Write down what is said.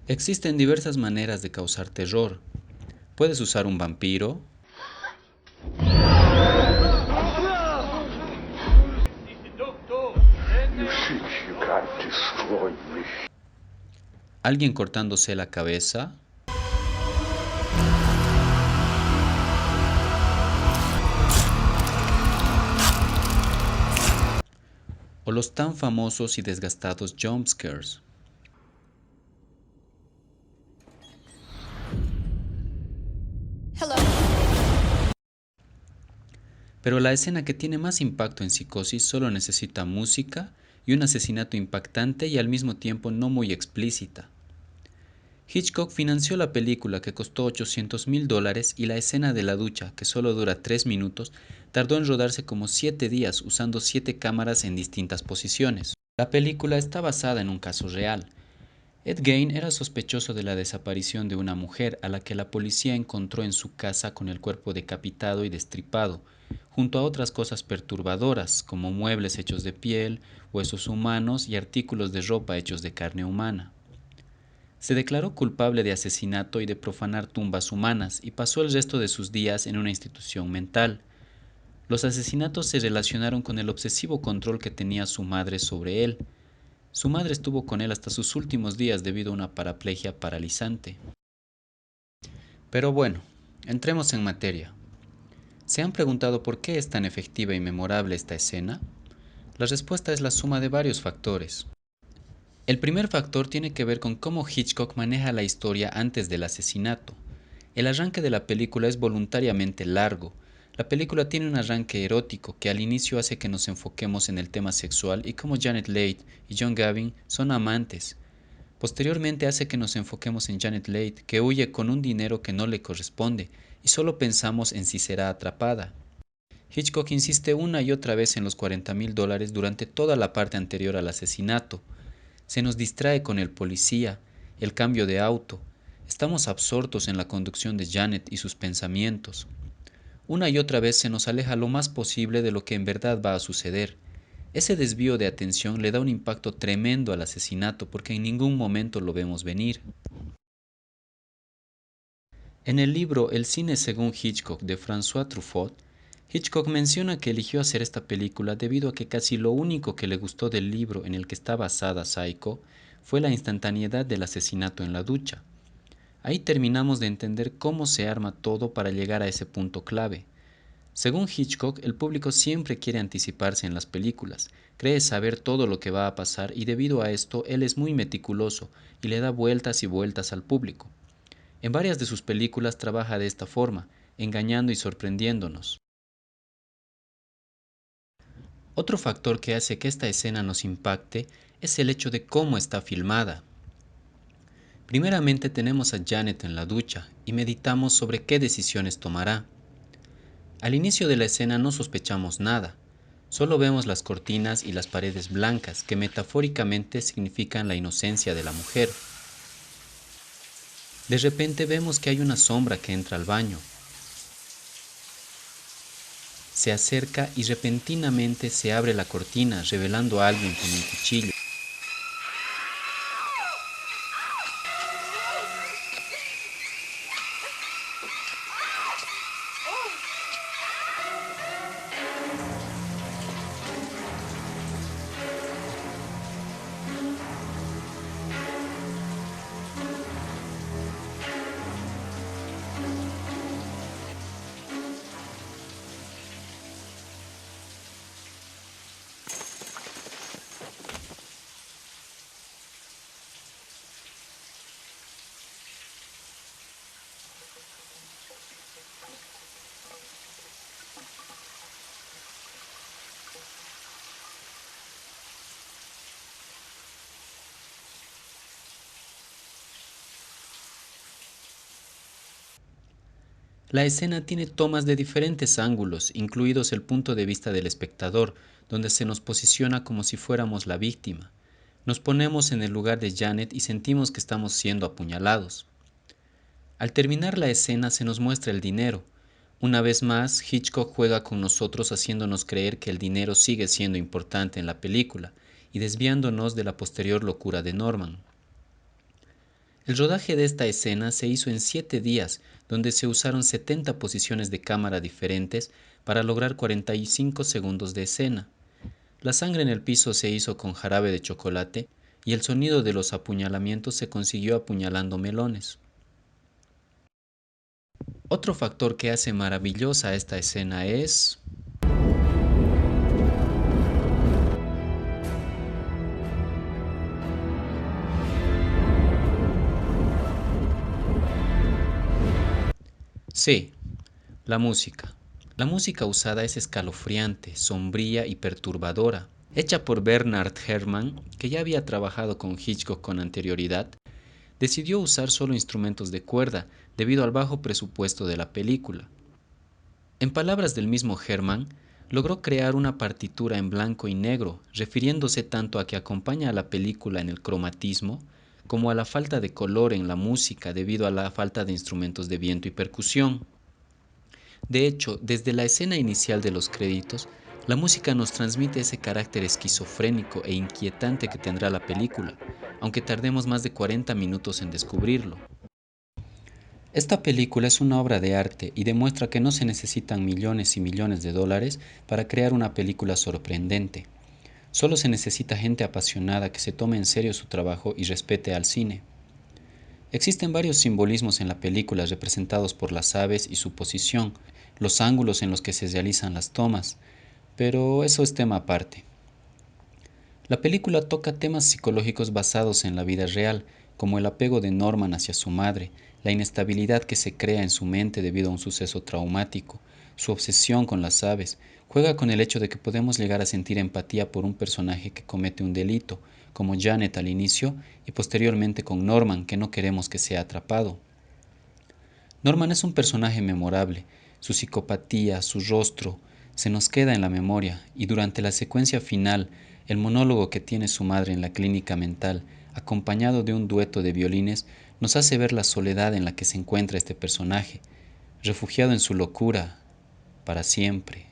Existen diversas maneras de causar terror. Puedes usar un vampiro, You think you can destroy me? alguien cortándose la cabeza, o los tan famosos y desgastados jump scares. Hello. Pero la escena que tiene más impacto en Psicosis solo necesita música y un asesinato impactante y al mismo tiempo no muy explícita. Hitchcock financió la película, que costó $800,000, y la escena de la ducha, que solo dura 3 minutos, tardó en rodarse como 7 días usando 7 cámaras en distintas posiciones. La película está basada en un caso real. Ed Gein era sospechoso de la desaparición de una mujer a la que la policía encontró en su casa con el cuerpo decapitado y destripado, junto a otras cosas perturbadoras como muebles hechos de piel, huesos humanos y artículos de ropa hechos de carne humana. Se declaró culpable de asesinato y de profanar tumbas humanas y pasó el resto de sus días en una institución mental. Los asesinatos se relacionaron con el obsesivo control que tenía su madre sobre él. Su madre estuvo con él hasta sus últimos días debido a una paraplegia paralizante. Pero bueno, entremos en materia. ¿Se han preguntado por qué es tan efectiva y memorable esta escena? La respuesta es la suma de varios factores. El primer factor tiene que ver con cómo Hitchcock maneja la historia antes del asesinato. El arranque de la película es voluntariamente largo. La película tiene un arranque erótico que al inicio hace que nos enfoquemos en el tema sexual y cómo Janet Leigh y John Gavin son amantes. Posteriormente hace que nos enfoquemos en Janet Leigh, que huye con un dinero que no le corresponde, y solo pensamos en si será atrapada. Hitchcock insiste una y otra vez en los $40,000 durante toda la parte anterior al asesinato. Se nos distrae con el policía, el cambio de auto. Estamos absortos en la conducción de Janet y sus pensamientos. Una y otra vez se nos aleja lo más posible de lo que en verdad va a suceder. Ese desvío de atención le da un impacto tremendo al asesinato porque en ningún momento lo vemos venir. En el libro El cine según Hitchcock de François Truffaut, Hitchcock menciona que eligió hacer esta película debido a que casi lo único que le gustó del libro en el que está basada Psycho fue la instantaneidad del asesinato en la ducha. Ahí terminamos de entender cómo se arma todo para llegar a ese punto clave. Según Hitchcock, el público siempre quiere anticiparse en las películas, cree saber todo lo que va a pasar y debido a esto él es muy meticuloso y le da vueltas y vueltas al público. En varias de sus películas trabaja de esta forma, engañando y sorprendiéndonos. Otro factor que hace que esta escena nos impacte es el hecho de cómo está filmada. Primeramente tenemos a Janet en la ducha y meditamos sobre qué decisiones tomará. Al inicio de la escena no sospechamos nada, solo vemos las cortinas y las paredes blancas que metafóricamente significan la inocencia de la mujer. De repente vemos que hay una sombra que entra al baño. Se acerca y repentinamente se abre la cortina, revelando a alguien con un cuchillo. La escena tiene tomas de diferentes ángulos, incluidos el punto de vista del espectador, donde se nos posiciona como si fuéramos la víctima. Nos ponemos en el lugar de Janet y sentimos que estamos siendo apuñalados. Al terminar la escena se nos muestra el dinero. Una vez más, Hitchcock juega con nosotros haciéndonos creer que el dinero sigue siendo importante en la película y desviándonos de la posterior locura de Norman. El rodaje de esta escena se hizo en 7 días, donde se usaron 70 posiciones de cámara diferentes para lograr 45 segundos de escena. La sangre en el piso se hizo con jarabe de chocolate y el sonido de los apuñalamientos se consiguió apuñalando melones. Otro factor que hace maravillosa esta escena es... Sí, la música. La música usada es escalofriante, sombría y perturbadora. Hecha por Bernard Herrmann, que ya había trabajado con Hitchcock con anterioridad, decidió usar solo instrumentos de cuerda debido al bajo presupuesto de la película. En palabras del mismo Herrmann, logró crear una partitura en blanco y negro, refiriéndose tanto a que acompaña a la película en el cromatismo, como a la falta de color en la música debido a la falta de instrumentos de viento y percusión. De hecho, desde la escena inicial de los créditos, la música nos transmite ese carácter esquizofrénico e inquietante que tendrá la película, aunque tardemos más de 40 minutos en descubrirlo. Esta película es una obra de arte y demuestra que no se necesitan millones y millones de dólares para crear una película sorprendente. Solo se necesita gente apasionada que se tome en serio su trabajo y respete al cine. Existen varios simbolismos en la película representados por las aves y su posición, los ángulos en los que se realizan las tomas, pero eso es tema aparte. La película toca temas psicológicos basados en la vida real, como el apego de Norman hacia su madre, la inestabilidad que se crea en su mente debido a un suceso traumático, su obsesión con las aves, juega con el hecho de que podemos llegar a sentir empatía por un personaje que comete un delito, como Janet al inicio, y posteriormente con Norman, que no queremos que sea atrapado. Norman es un personaje memorable, su psicopatía, su rostro, se nos queda en la memoria, y durante la secuencia final, el monólogo que tiene su madre en la clínica mental, acompañado de un dueto de violines, nos hace ver la soledad en la que se encuentra este personaje, refugiado en su locura para siempre.